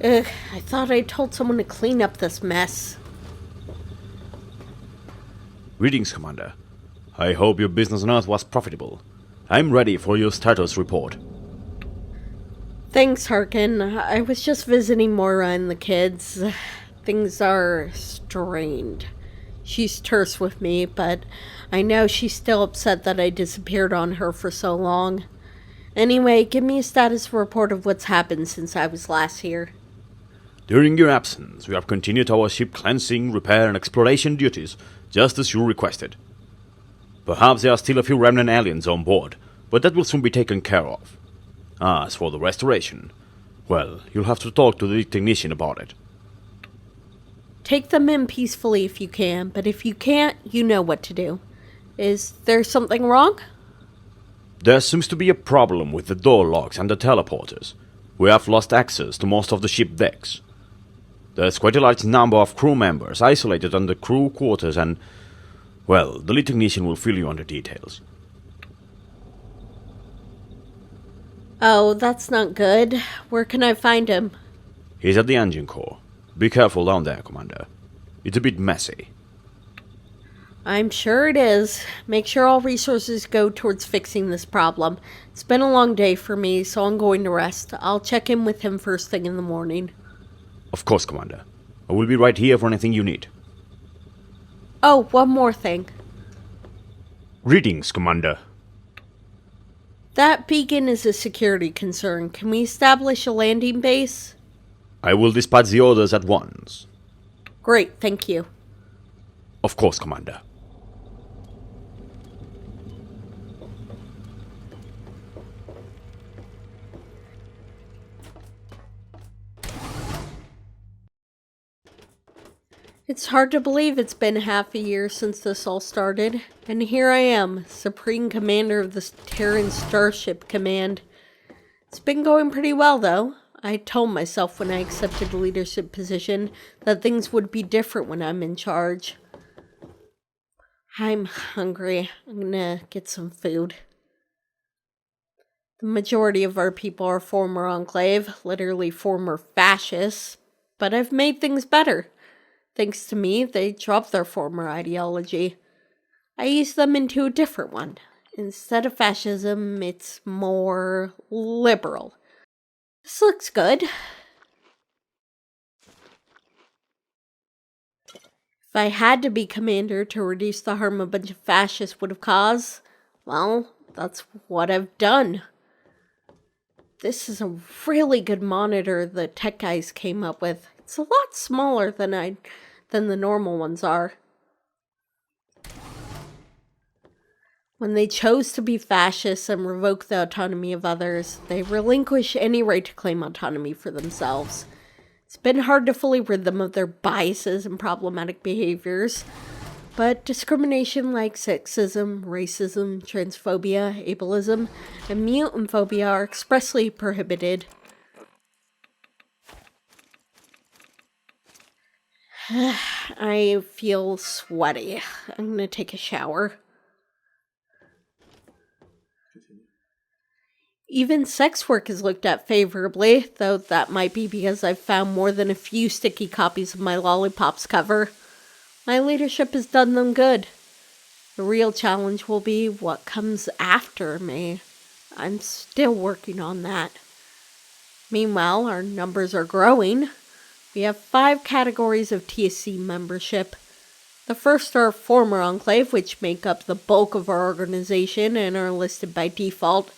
Ugh, I thought I told someone to clean up this mess. Greetings, Commander. I hope your business on Earth was profitable. I'm ready for your status report. Thanks, Harkin. I was just visiting Moira and the kids. Things are strained. She's terse with me, but I know she's still upset that I disappeared on her for so long. Anyway, give me a status report of what's happened since I was last here. During your absence, we have continued our ship cleansing, repair, and exploration duties, just as you requested. Perhaps there are still a few remnant aliens on board, but that will soon be taken care of. As for the restoration, well, you'll have to talk to the technician about it. Take them in peacefully if you can, but if you can't, you know what to do. Is there something wrong? There seems to be a problem with the door locks and the teleporters. We have lost access to most of the ship decks. There's quite a large number of crew members isolated on the crew quarters and, well, the lead technician will fill you on the details. Oh, that's not good. Where can I find him? He's at the engine core. Be careful down there, Commander. It's a bit messy. I'm sure it is. Make sure all resources go towards fixing this problem. It's been a long day for me, so I'm going to rest. I'll check in with him first thing in the morning. Of course, Commander. I will be right here for anything you need. Oh, one more thing. Greetings, Commander. That beacon is a security concern. Can we establish a landing base? I will dispatch the orders at once. Great, thank you. Of course, Commander. It's hard to believe it's been half a year since this all started, and here I am, Supreme Commander of the Terran Starship Command. It's been going pretty well, though. I told myself when I accepted the leadership position that things would be different when I'm in charge. I'm hungry. I'm gonna get some food. The majority of our people are former Enclave, literally former fascists, but I've made things better. Thanks to me, they dropped their former ideology. I eased them into a different one. Instead of fascism, it's more liberal. This looks good. If I had to be commander to reduce the harm a bunch of fascists would have caused, well, that's what I've done. This is a really good monitor the tech guys came up with. It's a lot smaller than the normal ones are. When they chose to be fascists and revoke the autonomy of others, they relinquish any right to claim autonomy for themselves. It's been hard to fully rid them of their biases and problematic behaviors, but discrimination like sexism, racism, transphobia, ableism, and mutant phobia are expressly prohibited. I feel sweaty. I'm gonna take a shower. Even sex work is looked at favorably, though that might be because I've found more than a few sticky copies of my Lollipop's cover. My leadership has done them good. The real challenge will be what comes after me. I'm still working on that. Meanwhile, our numbers are growing. We have 5 categories of TSC membership. The first are former Enclave, which make up the bulk of our organization and are listed by default.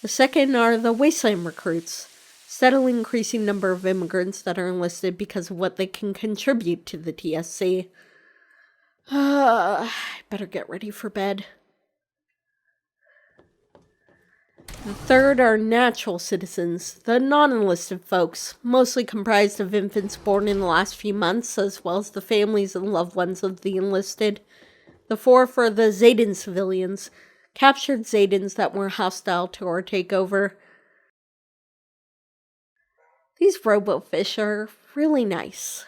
The second are the Wasteland recruits, steadily increasing number of immigrants that are enlisted because of what they can contribute to the TSC. I better get ready for bed. The third are natural citizens, the non-enlisted folks, mostly comprised of infants born in the last few months, as well as the families and loved ones of the enlisted. The fourth are the Zetan civilians, captured Zetans that were hostile to our takeover. These robofish are really nice.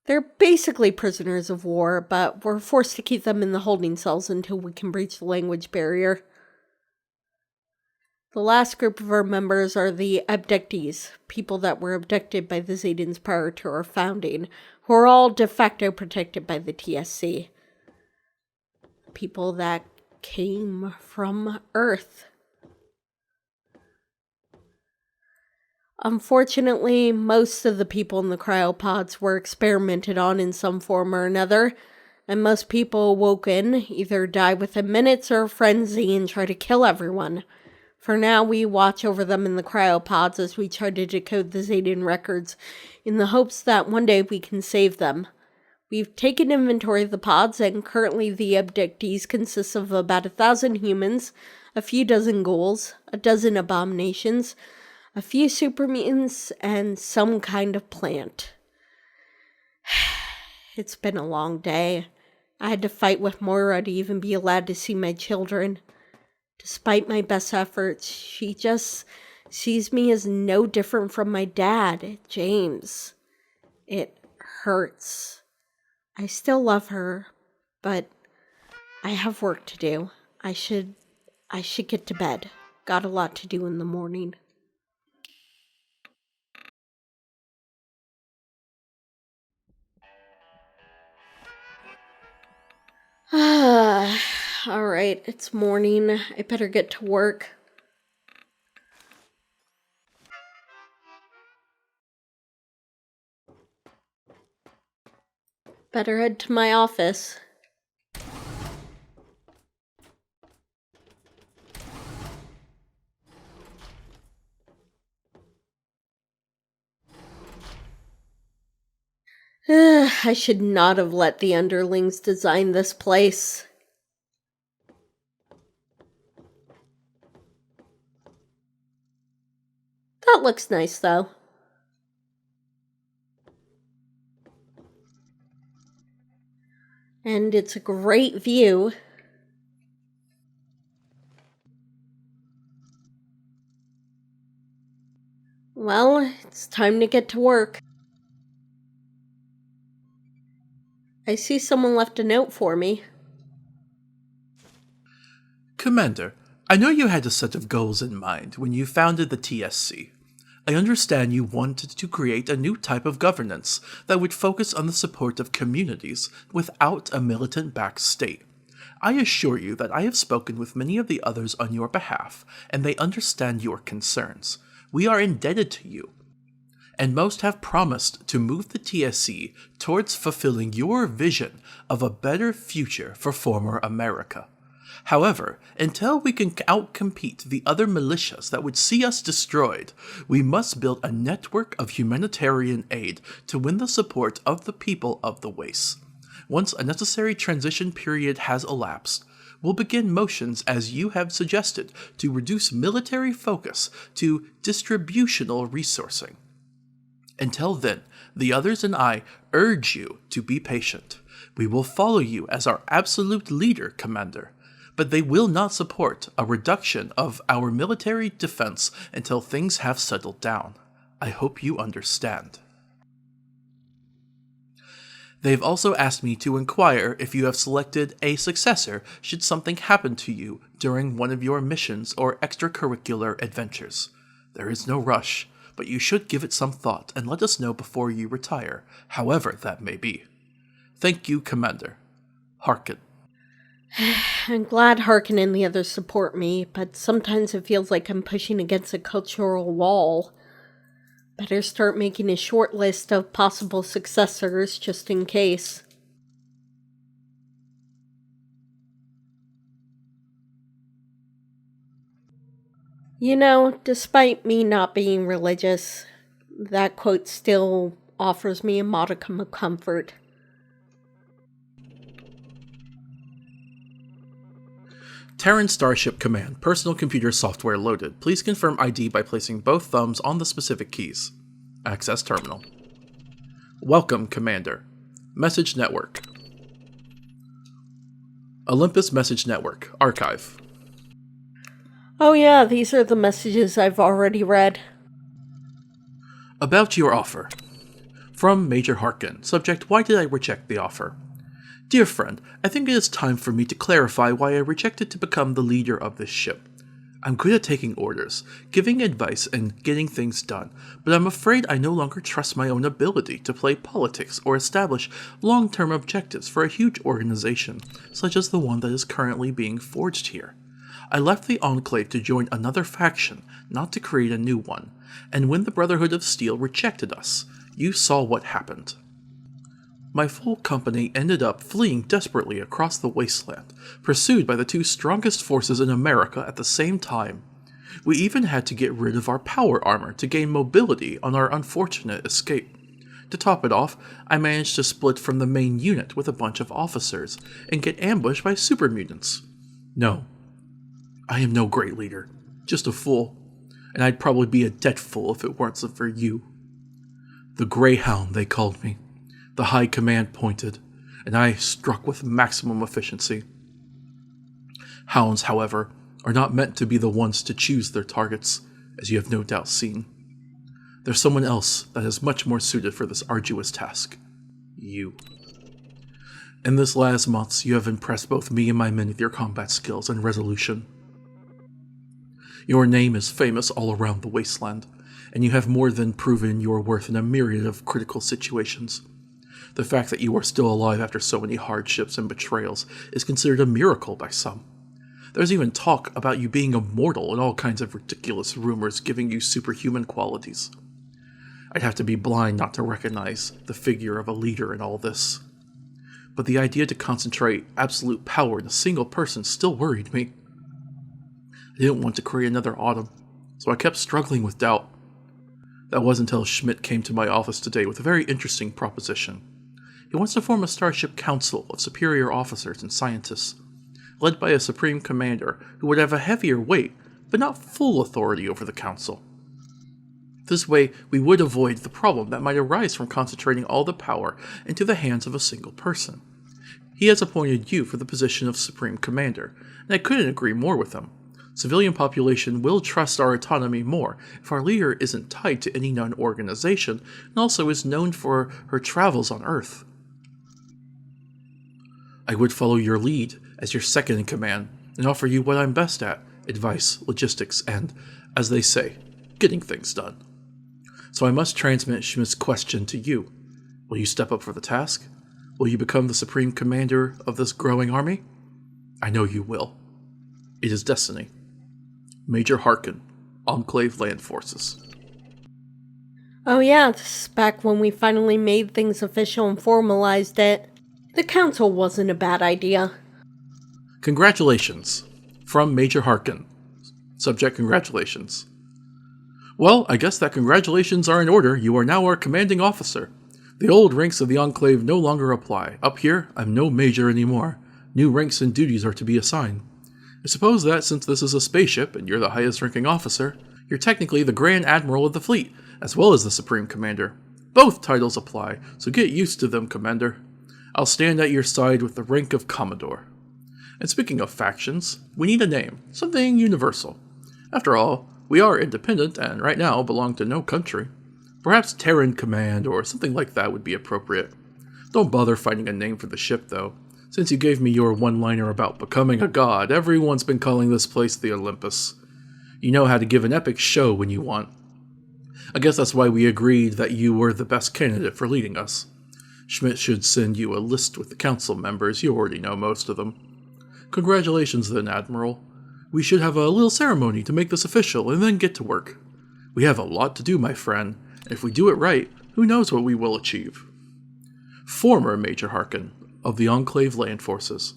They're basically prisoners of war, but we're forced to keep them in the holding cells until we can breach the language barrier. The last group of our members are the abductees, people that were abducted by the Zetans prior to our founding, who are all de facto protected by the TSC. People that came from Earth. Unfortunately, most of the people in the cryopods were experimented on in some form or another, and most people awoken either die within minutes or frenzy and try to kill everyone. For now, we watch over them in the cryopods as we try to decode the Zetan records in the hopes that one day we can save them. We've taken inventory of the pods, and currently the abductees consist of about 1,000 humans, a few dozen ghouls, a dozen abominations, a few super mutants, and some kind of plant. It's been a long day. I had to fight with Moira to even be allowed to see my children. Despite my best efforts, she just sees me as no different from my dad, James. It hurts. I still love her, but I have work to do. I should get to bed. Got a lot to do in the morning. Alright, it's morning. I better get to work. Better head to my office. I should not have let the underlings design this place. That looks nice, though. And it's a great view. Well, it's time to get to work. I see someone left a note for me. Commander, I know you had a set of goals in mind when you founded the TSC. I understand you wanted to create a new type of governance that would focus on the support of communities without a militant-backed state. I assure you that I have spoken with many of the others on your behalf, and they understand your concerns. We are indebted to you, and most have promised to move the TSC towards fulfilling your vision of a better future for former America. However, until we can outcompete the other militias that would see us destroyed, we must build a network of humanitarian aid to win the support of the people of the Wastes. Once a necessary transition period has elapsed, we'll begin motions as you have suggested to reduce military focus to distributional resourcing. Until then, the others and I urge you to be patient. We will follow you as our absolute leader, Commander, but they will not support a reduction of our military defense until things have settled down. I hope you understand. They've also asked me to inquire if you have selected a successor should something happen to you during one of your missions or extracurricular adventures. There is no rush, but you should give it some thought and let us know before you retire, however that may be. Thank you, Commander. Harkin. I'm glad Harkin and the others support me, but sometimes it feels like I'm pushing against a cultural wall. Better start making a short list of possible successors just in case. You know, despite me not being religious, that quote still offers me a modicum of comfort. Terran Starship Command, personal computer software loaded. Please confirm ID by placing both thumbs on the specific keys. Access terminal. Welcome, Commander. Message Network. Olympus Message Network. Archive. Oh yeah, these are the messages I've already read. About your offer. From Major Harkin. Subject, why did I reject the offer? Dear friend, I think it is time for me to clarify why I rejected to become the leader of this ship. I'm good at taking orders, giving advice, and getting things done, but I'm afraid I no longer trust my own ability to play politics or establish long-term objectives for a huge organization, such as the one that is currently being forged here. I left the Enclave to join another faction, not to create a new one, and when the Brotherhood of Steel rejected us, you saw what happened. My full company ended up fleeing desperately across the wasteland, pursued by the two strongest forces in America at the same time. We even had to get rid of our power armor to gain mobility on our unfortunate escape. To top it off, I managed to split from the main unit with a bunch of officers and get ambushed by super mutants. No, I am no great leader, just a fool, and I'd probably be a dead fool if it weren't for you. The Greyhound, they called me. The High Command pointed, and I struck with maximum efficiency. Hounds, however, are not meant to be the ones to choose their targets, as you have no doubt seen. There's someone else that is much more suited for this arduous task. You. In this last months, you have impressed both me and my men with your combat skills and resolution. Your name is famous all around the wasteland, and you have more than proven your worth in a myriad of critical situations. The fact that you are still alive after so many hardships and betrayals is considered a miracle by some. There's even talk about you being immortal and all kinds of ridiculous rumors giving you superhuman qualities. I'd have to be blind not to recognize the figure of a leader in all this. But the idea to concentrate absolute power in a single person still worried me. I didn't want to create another Autumn, so I kept struggling with doubt. That wasn't until Schmidt came to my office today with a very interesting proposition. He wants to form a Starship Council of superior officers and scientists, led by a Supreme Commander who would have a heavier weight, but not full authority over the Council. This way, we would avoid the problem that might arise from concentrating all the power into the hands of a single person. He has appointed you for the position of Supreme Commander, and I couldn't agree more with him. Civilian population will trust our autonomy more if our leader isn't tied to any known organization and also is known for her travels on Earth. I would follow your lead as your second in command and offer you what I'm best at, advice, logistics, and, as they say, getting things done. So I must transmit Schmidt's question to you. Will you step up for the task? Will you become the Supreme Commander of this growing army? I know you will. It is destiny. Major Harkin, Enclave Land Forces. Oh yeah, this is back when we finally made things official and formalized it. The council wasn't a bad idea. Congratulations. From Major Harkin. Subject congratulations. Well, I guess that congratulations are in order. You are now our commanding officer. The old ranks of the Enclave no longer apply. Up here, I'm no major anymore. New ranks and duties are to be assigned. I suppose that since this is a spaceship and you're the highest ranking officer, you're technically the Grand Admiral of the fleet, as well as the Supreme Commander. Both titles apply, so get used to them, Commander. I'll stand at your side with the rank of Commodore. And speaking of factions, we need a name, something universal. After all, we are independent and right now belong to no country. Perhaps Terran Command or something like that would be appropriate. Don't bother finding a name for the ship though. Since you gave me your one-liner about becoming a god, everyone's been calling this place the Olympus. You know how to give an epic show when you want. I guess that's why we agreed that you were the best candidate for leading us. Schmidt should send you a list with the council members. You already know most of them. Congratulations then, Admiral. We should have a little ceremony to make this official and then get to work. We have a lot to do, my friend, and if we do it right, who knows what we will achieve. Former Major Harkin of the Enclave Land Forces.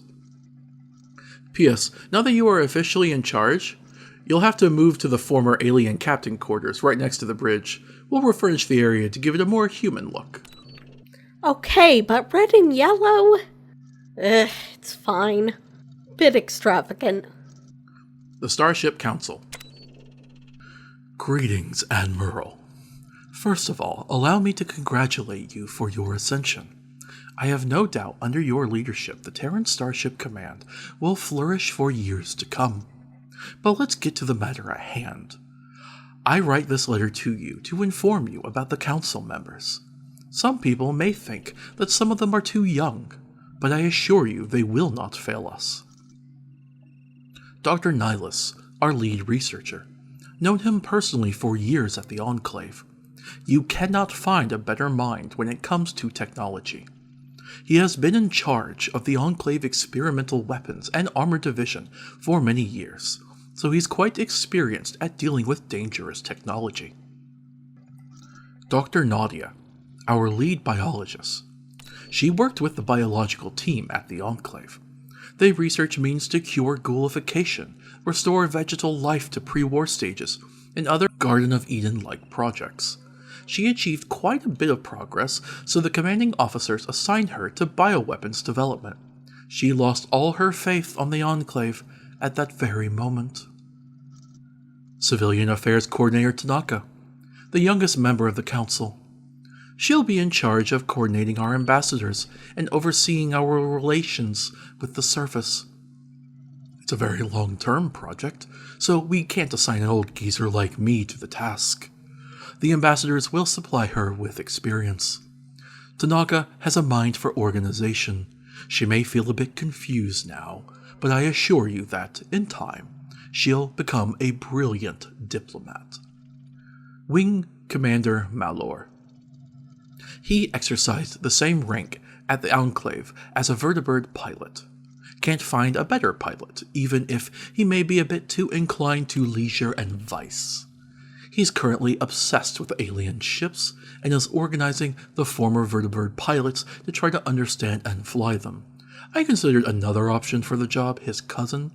P.S. Now that you are officially in charge, you'll have to move to the former alien captain quarters right next to the bridge. We'll refurnish the area to give it a more human look. Okay, but red and yellow? It's fine. Bit extravagant. The Starship Council. Greetings, Admiral. First of all, allow me to congratulate you for your ascension. I have no doubt under your leadership the Terran Starship Command will flourish for years to come. But let's get to the matter at hand. I write this letter to you to inform you about the council members. Some people may think that some of them are too young, but I assure you they will not fail us. Dr. Nihilus, our lead researcher. Known him personally for years at the Enclave. You cannot find a better mind when it comes to technology. He has been in charge of the Enclave Experimental Weapons and Armor Division for many years, so he's quite experienced at dealing with dangerous technology. Dr. Nadia, our lead biologist. She worked with the biological team at the Enclave. They research means to cure ghoulification, restore vegetal life to pre-war stages, and other Garden of Eden-like projects. She achieved quite a bit of progress, so the commanding officers assigned her to bioweapons development. She lost all her faith on the Enclave at that very moment. Civilian Affairs Coordinator Tanaka, the youngest member of the Council. She'll be in charge of coordinating our ambassadors and overseeing our relations with the surface. It's a very long-term project, so we can't assign an old geezer like me to the task. The ambassadors will supply her with experience. Tanaka has a mind for organization. She may feel a bit confused now, but I assure you that, in time, she'll become a brilliant diplomat. Wing Commander Malor. He exercised the same rank at the Enclave as a vertibird pilot. Can't find a better pilot, even if he may be a bit too inclined to leisure and vice. He's currently obsessed with alien ships and is organizing the former vertibird pilots to try to understand and fly them. I considered another option for the job, his cousin,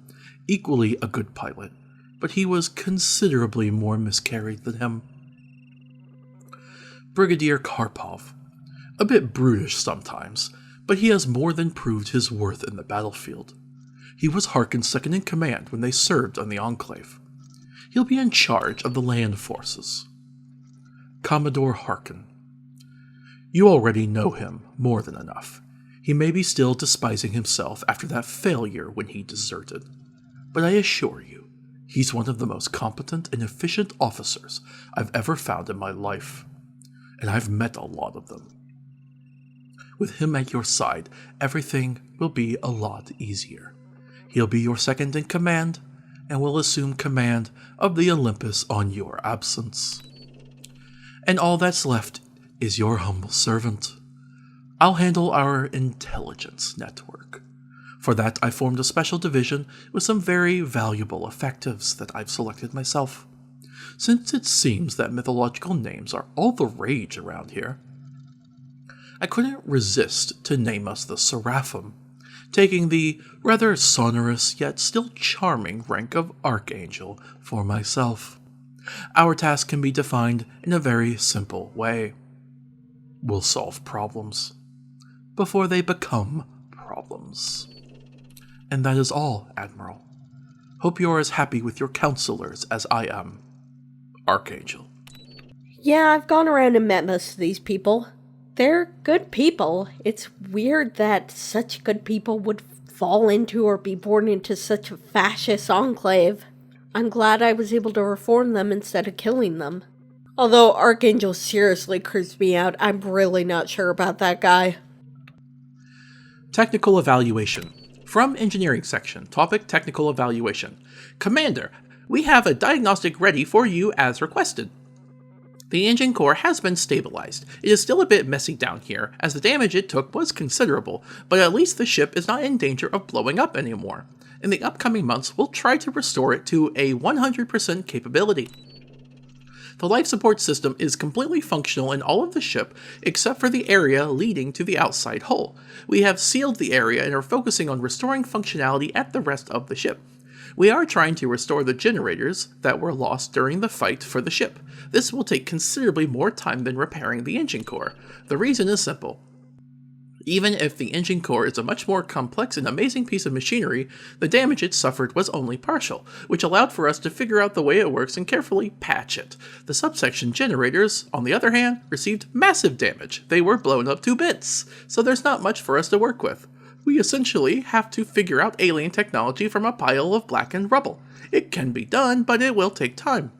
equally a good pilot, but he was considerably more miscarried than him. Brigadier Karpov. A bit brutish sometimes, but he has more than proved his worth in the battlefield. He was Harkin's second in command when they served on the Enclave. He'll be in charge of the land forces. Commodore Harkin. You already know him more than enough. He may be still despising himself after that failure when he deserted, but I assure you, he's one of the most competent and efficient officers I've ever found in my life, and I've met a lot of them. With him at your side, everything will be a lot easier. He'll be your second in command, and will assume command of the Olympus on your absence. And all that's left is your humble servant. I'll handle our intelligence network. For that, I formed a special division with some very valuable effectives that I've selected myself. Since it seems that mythological names are all the rage around here, I couldn't resist to name us the Seraphim, taking the rather sonorous yet still charming rank of Archangel for myself. Our task can be defined in a very simple way. We'll solve problems before they become problems. And that is all, Admiral. Hope you're as happy with your counselors as I am. Archangel. Yeah, I've gone around and met most of these people. They're good people. It's weird that such good people would fall into or be born into such a fascist enclave. I'm glad I was able to reform them instead of killing them. Although Archangel seriously creeps me out, I'm really not sure about that guy. Technical Evaluation. From Engineering Section, topic Technical Evaluation. Commander, we have a diagnostic ready for you as requested. The engine core has been stabilized. It is still a bit messy down here, as the damage it took was considerable, but at least the ship is not in danger of blowing up anymore. In the upcoming months, we'll try to restore it to a 100% capability. The life support system is completely functional in all of the ship, except for the area leading to the outside hull. We have sealed the area and are focusing on restoring functionality at the rest of the ship. We are trying to restore the generators that were lost during the fight for the ship. This will take considerably more time than repairing the engine core. The reason is simple. Even if the engine core is a much more complex and amazing piece of machinery, the damage it suffered was only partial, which allowed for us to figure out the way it works and carefully patch it. The subsection generators, on the other hand, received massive damage. They were blown up to bits, so there's not much for us to work with. We essentially have to figure out alien technology from a pile of blackened rubble. It can be done, but it will take time.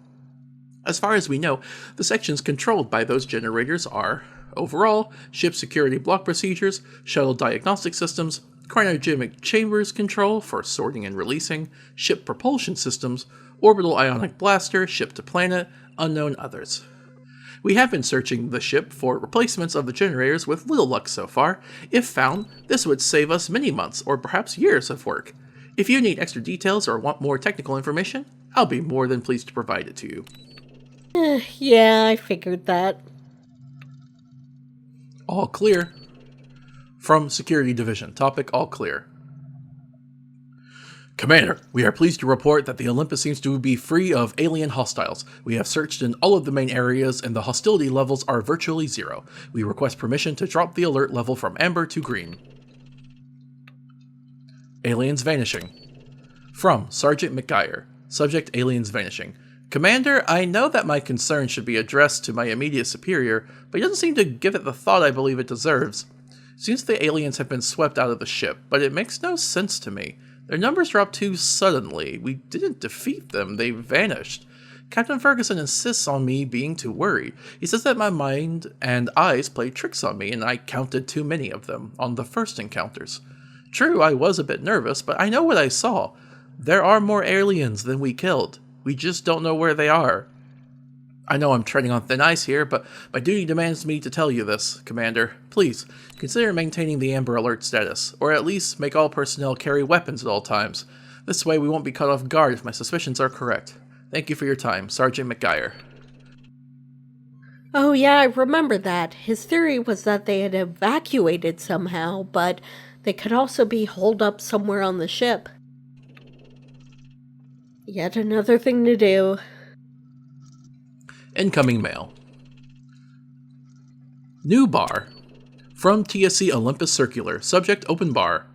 As far as we know, the sections controlled by those generators are, overall, ship security block procedures, shuttle diagnostic systems, cryogenic chambers control for sorting and releasing, ship propulsion systems, Orbital ionic blaster, ship to planet, unknown others. We have been searching the ship for replacements of the generators with little luck so far. If found, this would save us many months or perhaps years of work. If you need extra details or want more technical information, I'll be more than pleased to provide it to you. Yeah, I figured that. All clear. From Security Division. Topic, all clear. Commander, we are pleased to report that the Olympus seems to be free of alien hostiles. We have searched in all of the main areas and the hostility levels are virtually zero. We request permission to drop the alert level from amber to green. Aliens vanishing. From Sergeant McGuire. Subject aliens vanishing. Commander, I know that my concern should be addressed to my immediate superior, but he doesn't seem to give it the thought I believe it deserves. Seems the aliens have been swept out of the ship, but it makes no sense to me. Their numbers dropped too suddenly. We didn't defeat them, they vanished. Captain Ferguson insists on me being too worried. He says that my mind and eyes played tricks on me, and I counted too many of them on the first encounters. True, I was a bit nervous, but I know what I saw. There are more aliens than we killed. We just don't know where they are. I know I'm treading on thin ice here, but my duty demands me to tell you this, Commander. Please, consider maintaining the Amber Alert status, or at least make all personnel carry weapons at all times. This way we won't be caught off guard if my suspicions are correct. Thank you for your time, Sergeant McGuire. Oh yeah, I remember that. His theory was that they had evacuated somehow, but they could also be holed up somewhere on the ship. Yet another thing to do. Incoming mail. New bar. From TSC Olympus Circular. Subject open bar.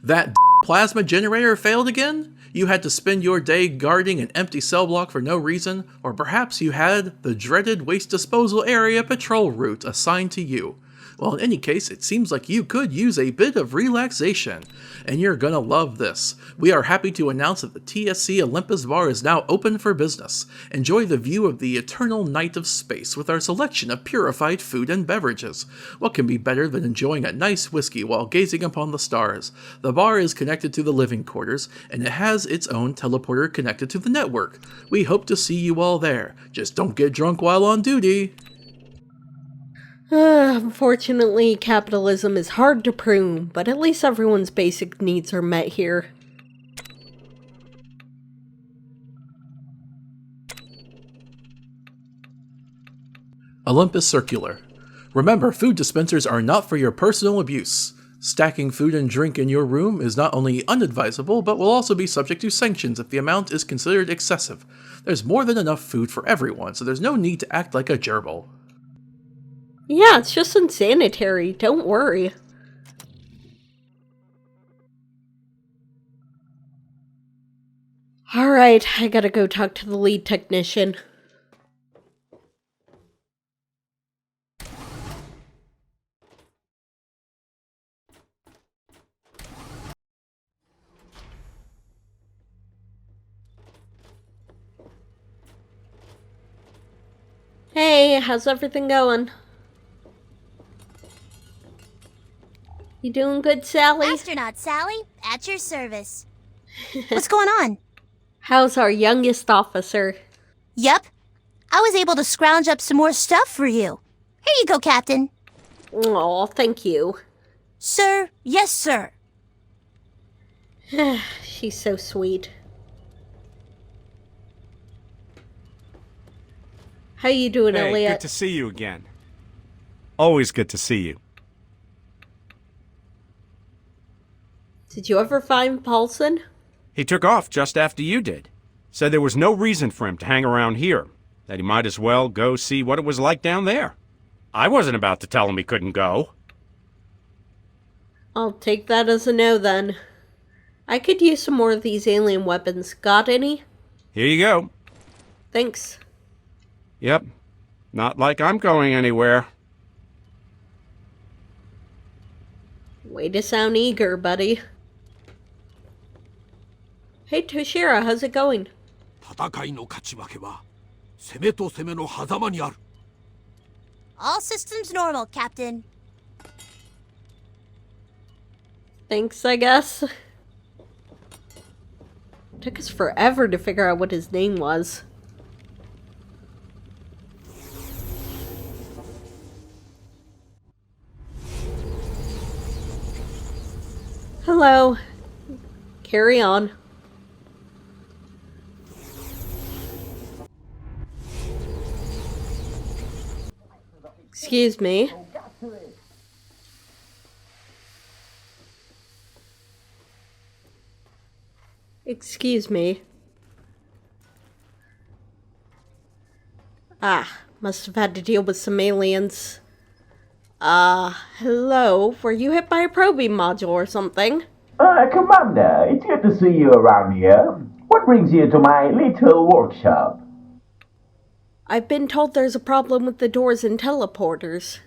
That plasma generator failed again? You had to spend your day guarding an empty cell block for no reason? Or perhaps you had the dreaded waste disposal area patrol route assigned to you. Well, in any case, it seems like you could use a bit of relaxation, and you're gonna love this. We are happy to announce that the TSC Olympus Bar is now open for business. Enjoy the view of the eternal night of space with our selection of purified food and beverages. What can be better than enjoying a nice whiskey while gazing upon the stars? The bar is connected to the living quarters, and it has its own teleporter connected to the network. We hope to see you all there. Just don't get drunk while on duty. Unfortunately, capitalism is hard to prune, but at least everyone's basic needs are met here. Olympus Circular. Remember, food dispensers are not for your personal abuse. Stacking food and drink in your room is not only unadvisable, but will also be subject to sanctions if the amount is considered excessive. There's more than enough food for everyone, so there's no need to act like a gerbil. Yeah, it's just unsanitary, don't worry. Alright, I gotta go talk to the lead technician. Hey, how's everything going? You doing good, Sally? Astronaut Sally, at your service. What's going on? How's our youngest officer? Yup. I was able to scrounge up some more stuff for you. Here you go, Captain. Aw, thank you. Sir, yes, sir. She's so sweet. How you doing, Hey, Elliot? good to see you again. Always good to see you. Did you ever find Paulson? He took off just after you did. Said there was no reason for him to hang around here. That he might as well go see what it was like down there. I wasn't about to tell him he couldn't go. I'll take that as a no then. I could use some more of these alien weapons. Got any? Here you go. Thanks. Yep. Not like I'm going anywhere. Way to sound eager, buddy. Hey, Toshira, how's it going? 戦いの勝ち負けは攻めと攻めの狭間にある。 All systems normal, Captain. Thanks, I guess. Took us forever to figure out what his name was. Hello. Carry on. Excuse me. Excuse me. Ah, must have had to deal with some aliens. Hello? Were you hit by a probing module or something? Commander, it's good to see you around here. What brings you to my little workshop? I've been told there's a problem with the doors and teleporters.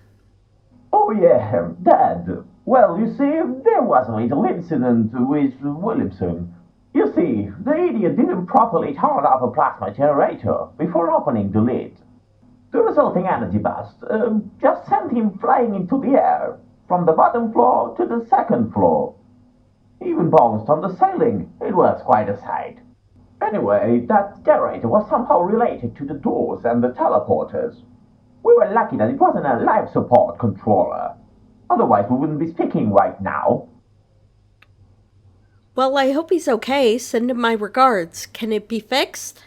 Oh yeah, that. Well, you see, there was a little incident with Williamson. You see, the idiot didn't properly turn off a plasma generator before opening the lid. The resulting energy burst just sent him flying into the air, from the bottom floor to the second floor. He even bounced on the ceiling. It was quite a sight. Anyway, that generator was somehow related to the doors and the teleporters. We were lucky that it wasn't a life support controller. Otherwise, we wouldn't be speaking right now. Well, I hope he's okay. Send him my regards. Can it be fixed?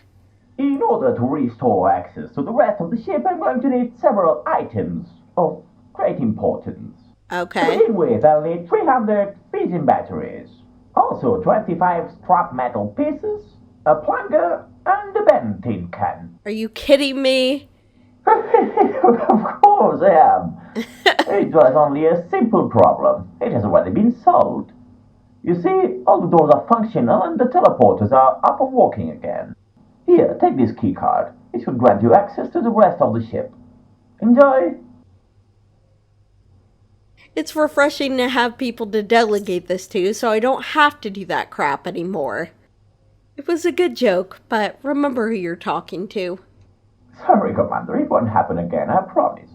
In order to restore access to the rest of the ship, I'm going to need several items of great importance. To Okay. begin with, I'll need 300 fission batteries. Also, 25 scrap metal pieces, a plunger, and a bent tin can. Are you kidding me? Of course I am. It was only a simple problem. It has already been solved. You see, all the doors are functional and the teleporters are up and working again. Here, take this keycard. It should grant you access to the rest of the ship. Enjoy! It's refreshing to have people to delegate this to, so I don't have to do that crap anymore. It was a good joke, but remember who you're talking to. Sorry, Commander, it won't happen again, I promise.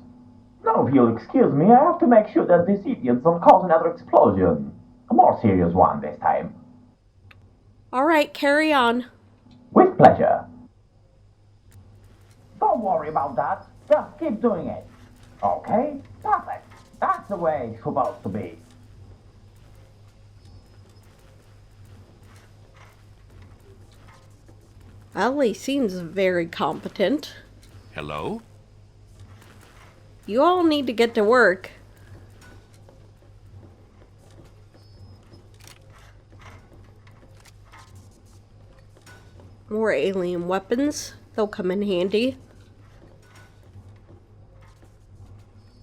Now, if you'll excuse me, I have to make sure that these idiots don't cause another explosion. A more serious one this time. Alright, carry on. With pleasure. Don't worry about that. Just keep doing it. Okay? Perfect. That's the way it's supposed to be. Well, he seems very competent. Hello? You all need to get to work. More alien weapons. They'll come in handy.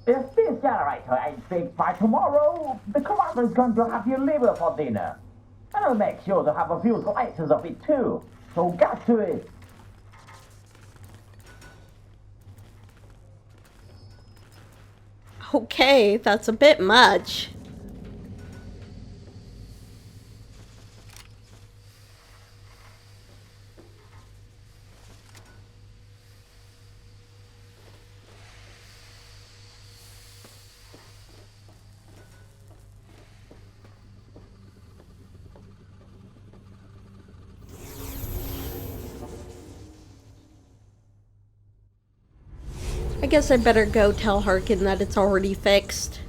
If this generator ain't fixed by tomorrow, the commander is going to have your liver for dinner. And I'll make sure to have a few slices of it too. So get to it. Okay, that's a bit much. I guess I better go tell Harkin that it's already fixed.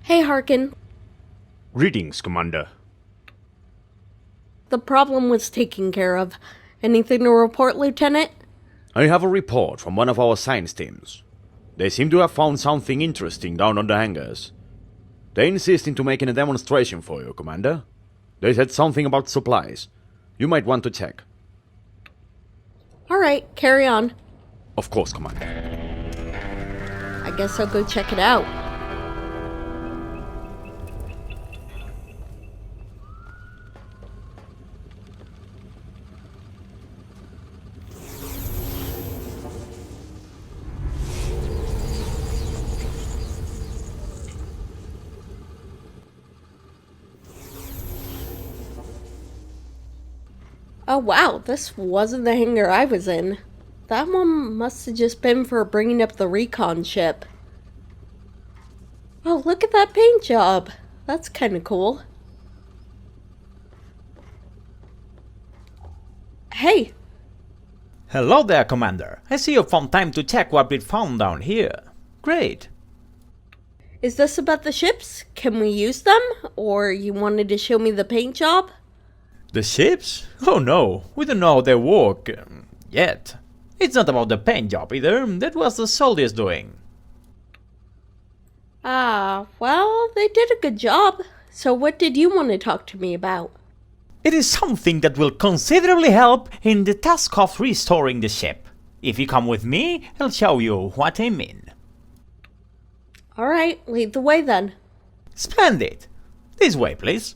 Hey, Harkin. Greetings, Commander. The problem was taken care of. Anything to report, Lieutenant? I have a report from one of our science teams. They seem to have found something interesting down on the hangars. They insist into making a demonstration for you, Commander. They said something about supplies. You might want to check. Alright, carry on. Of course, Commander. I guess I'll go check it out. Oh wow, this wasn't the hangar I was in. That one must have just been for bringing up the recon ship. Oh, look at that paint job. That's kind of cool. Hey. Hello there, Commander. I see you've found time to check what we found down here. Great. Is this about the ships? Can we use them? Or you wanted to show me the paint job? The ships? Oh no, we don't know how they work yet. It's not about the paint job either, that was the soldiers doing. Ah, well, they did a good job. So what did you want to talk to me about? It is something that will considerably help in the task of restoring the ship. If you come with me, I'll show you what I mean. Alright, lead the way then. Splendid. This way, please.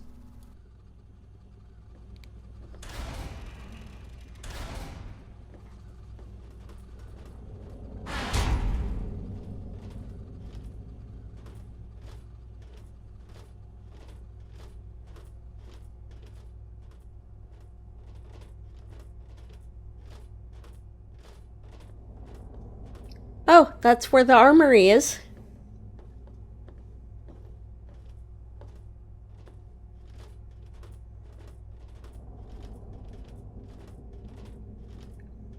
Oh, that's where the armory is.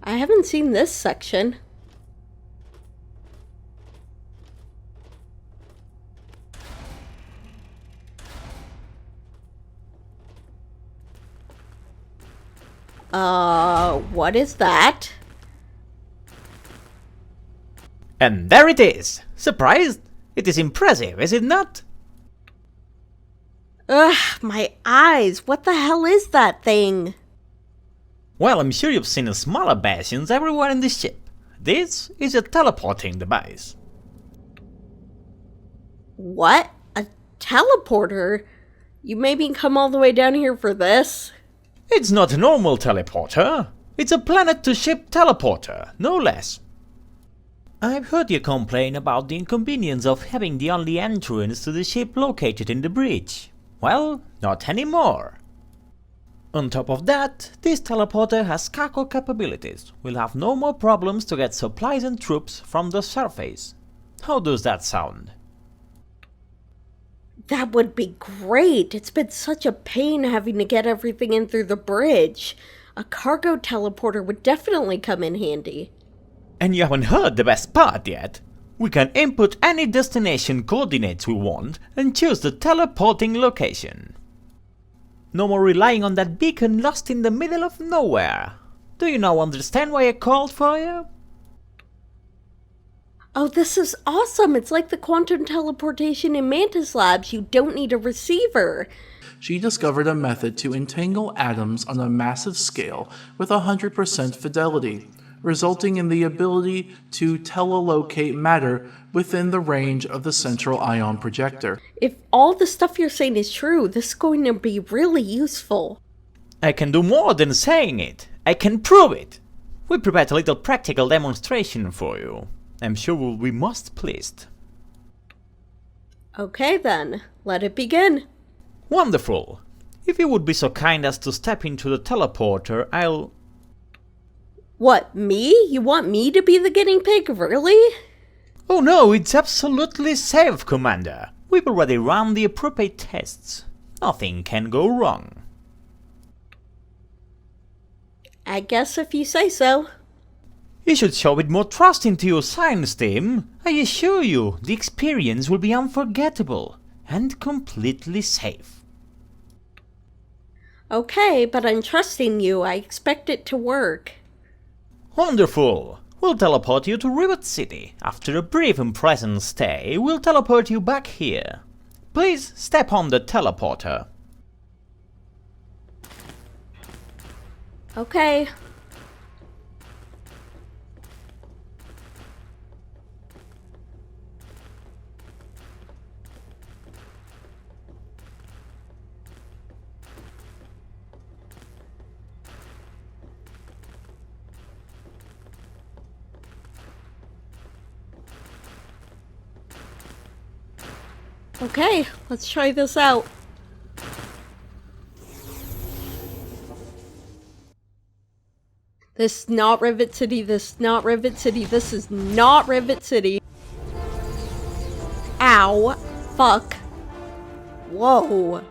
I haven't seen this section. What is that? And there it is! Surprised? It is impressive, is it not? Ugh, my eyes! What the hell is that thing? Well, I'm sure you've seen smaller bastions everywhere in the ship. This is a teleporting device. What? A teleporter? You made me come all the way down here for this? It's not a normal teleporter. It's a planet-to-ship teleporter, no less. I've heard you complain about the inconvenience of having the only entrance to the ship located in the bridge. Well, not anymore. On top of that, this teleporter has cargo capabilities. We'll have no more problems to get supplies and troops from the surface. How does that sound? That would be great. It's been such a pain having to get everything in through the bridge. A cargo teleporter would definitely come in handy. And you haven't heard the best part yet. We can input any destination coordinates we want and choose the teleporting location. No more relying on that beacon lost in the middle of nowhere. Do you now understand why I called for you? Oh, this is awesome. It's like the quantum teleportation in Mantis Labs. You don't need a receiver. She discovered a method to entangle atoms on a massive scale with 100% fidelity, resulting in the ability to telelocate matter within the range of the central ion projector. If all the stuff you're saying is true, this is going to be really useful. I can do more than saying it. I can prove it. We prepared a little practical demonstration for you. I'm sure we'll be most pleased. Okay then, let it begin. Wonderful. If you would be so kind as to step into the teleporter, I'll... What, me? You want me to be the guinea pig, really? Oh no, it's absolutely safe, Commander. We've already run the appropriate tests. Nothing can go wrong. I guess if you say so. You should show a bit more trust into your science team. I assure you, the experience will be unforgettable and completely safe. Okay, but I'm trusting you. I expect it to work. Wonderful! We'll teleport you to Rivet City. After a brief and pleasant stay, we'll teleport you back here. Please step on the teleporter. Okay. Okay, let's try this out. This is not Rivet City, this is not Rivet City, this is not Rivet City. Ow. Fuck. Whoa.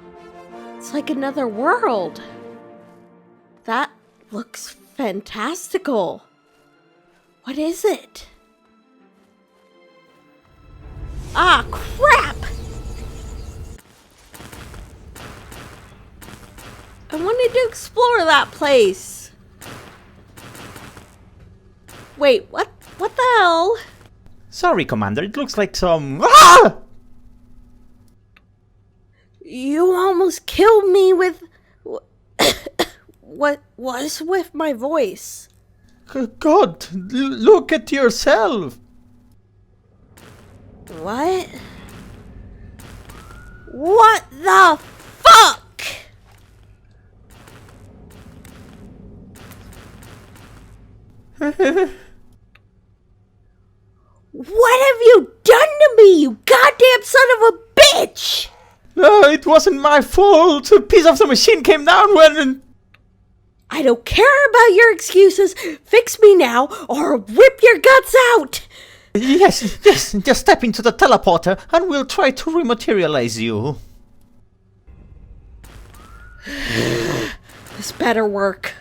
It's like another world. That looks fantastical. What is it? Ah, crap! I wanted to explore that place. Wait, what the hell? Sorry, Commander, it looks like some... Ah! You almost killed me with... What was with my voice? God, look at yourself! What? What the fuck? What have you done to me, you goddamn son of a bitch? No, it wasn't my fault. A piece of the machine came down when... I don't care about your excuses. Fix me now or rip your guts out. Yes, just step into the teleporter and we'll try to rematerialize you. This better work.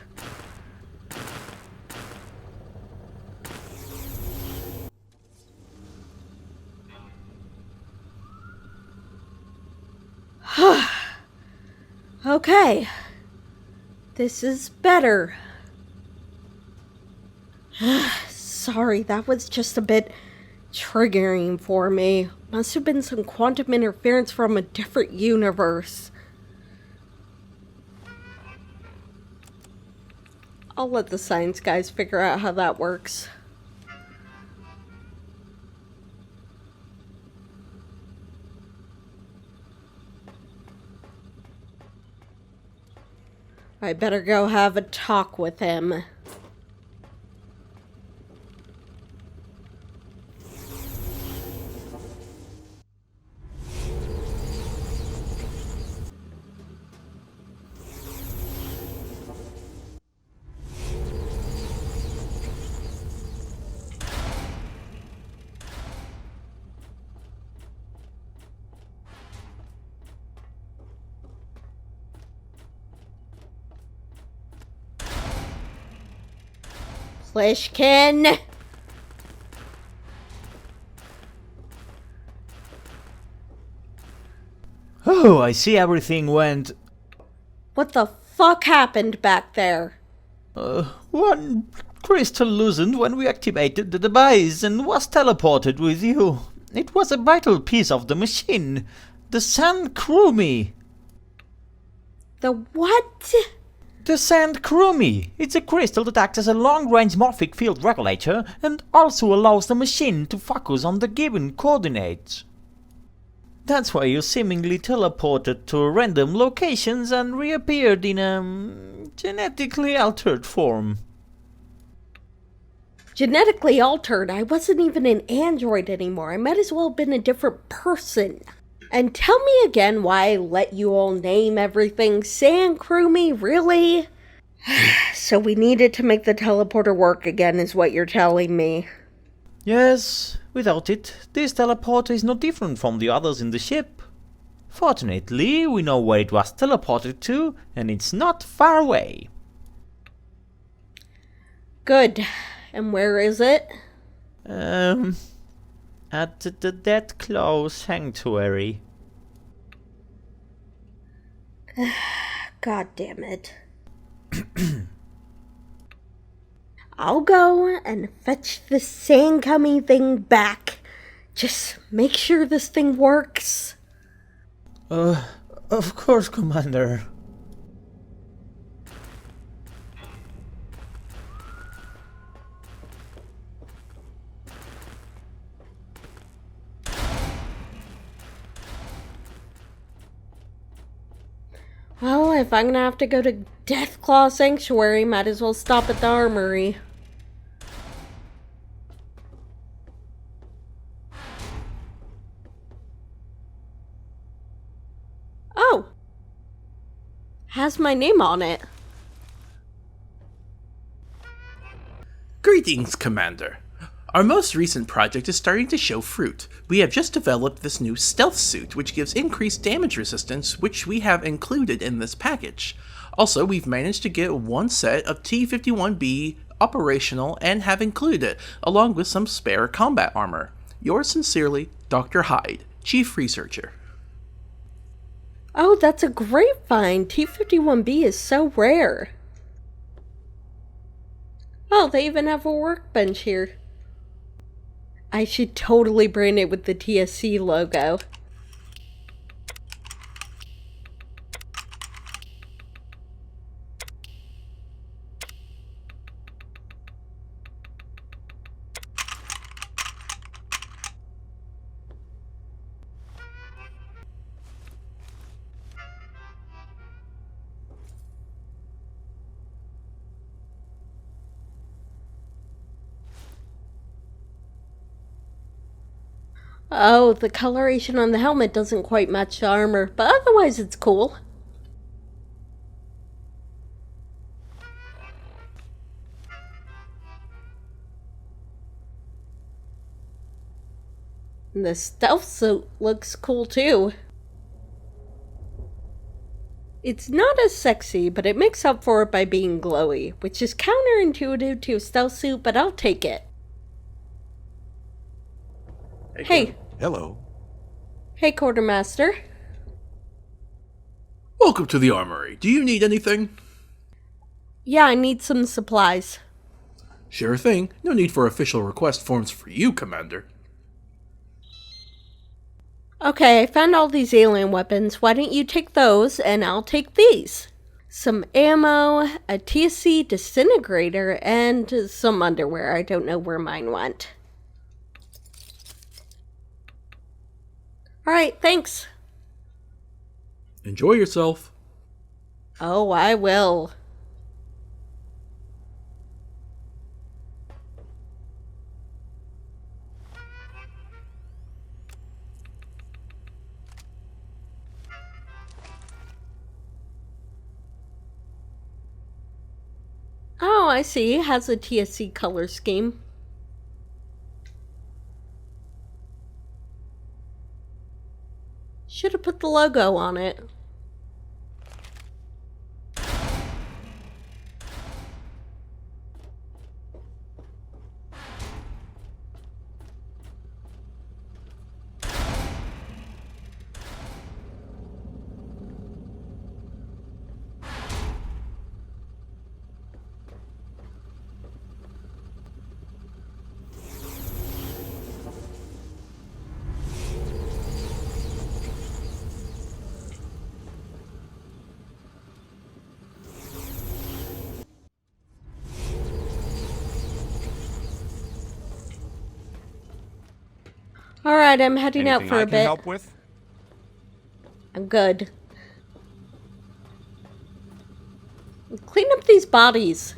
Okay. This is better. Sorry, that was just a bit triggering for me. Must have been some quantum interference from a different universe. I'll let the science guys figure out how that works. I better go have a talk with him. Plishkin! Oh, I see everything went... What the fuck happened back there? One crystal loosened when we activated the device and was teleported with you. It was a vital piece of the machine. The Sand Krumi. The what? The Sand Krumi. It's a crystal that acts as a long-range morphic field regulator and also allows the machine to focus on the given coordinates. That's why you seemingly teleported to random locations and reappeared in a genetically altered form. Genetically altered? I wasn't even an android anymore. I might as well have been a different person. And tell me again why I let you all name everything Sand Krumi, really? So we needed to make the teleporter work again is what you're telling me. Yes, without it, this teleporter is no different from the others in the ship. Fortunately, we know where it was teleported to, and it's not far away. Good. And where is it? At the Dead Claw Sanctuary. God damn it. I'll go and fetch the sand-coming thing back. Just make sure this thing works. Of course, Commander. Well, if I'm gonna have to go to Deathclaw Sanctuary, might as well stop at the armory. Oh! Has my name on it. Greetings, Commander. Our most recent project is starting to show fruit. We have just developed this new stealth suit, which gives increased damage resistance, which we have included in this package. Also, we've managed to get one set of T-51B operational and have included it, along with some spare combat armor. Yours sincerely, Dr. Hyde, Chief Researcher. Oh, that's a great find. T-51B is so rare. Oh, they even have a workbench here. I should totally brand it with the TSC logo. Oh, the coloration on the helmet doesn't quite match the armor, but otherwise it's cool. And the stealth suit looks cool too. It's not as sexy, but it makes up for it by being glowy, which is counterintuitive to a stealth suit, but I'll take it. Hey. Hello. Hey, Quartermaster. Welcome to the armory. Do you need anything? Yeah, I need some supplies. Sure thing. No need for official request forms for you, Commander. Okay, I found all these alien weapons. Why don't you take those, and I'll take these? Some ammo, a TSC disintegrator, and some underwear. I don't know where mine went. Alright, thanks. Enjoy yourself. Oh, I will. Oh, I see. It has a TSC color scheme. Should have put the logo on it. Alright, I'm heading out for a Anything I can bit. help with? I'm good. Clean up these bodies.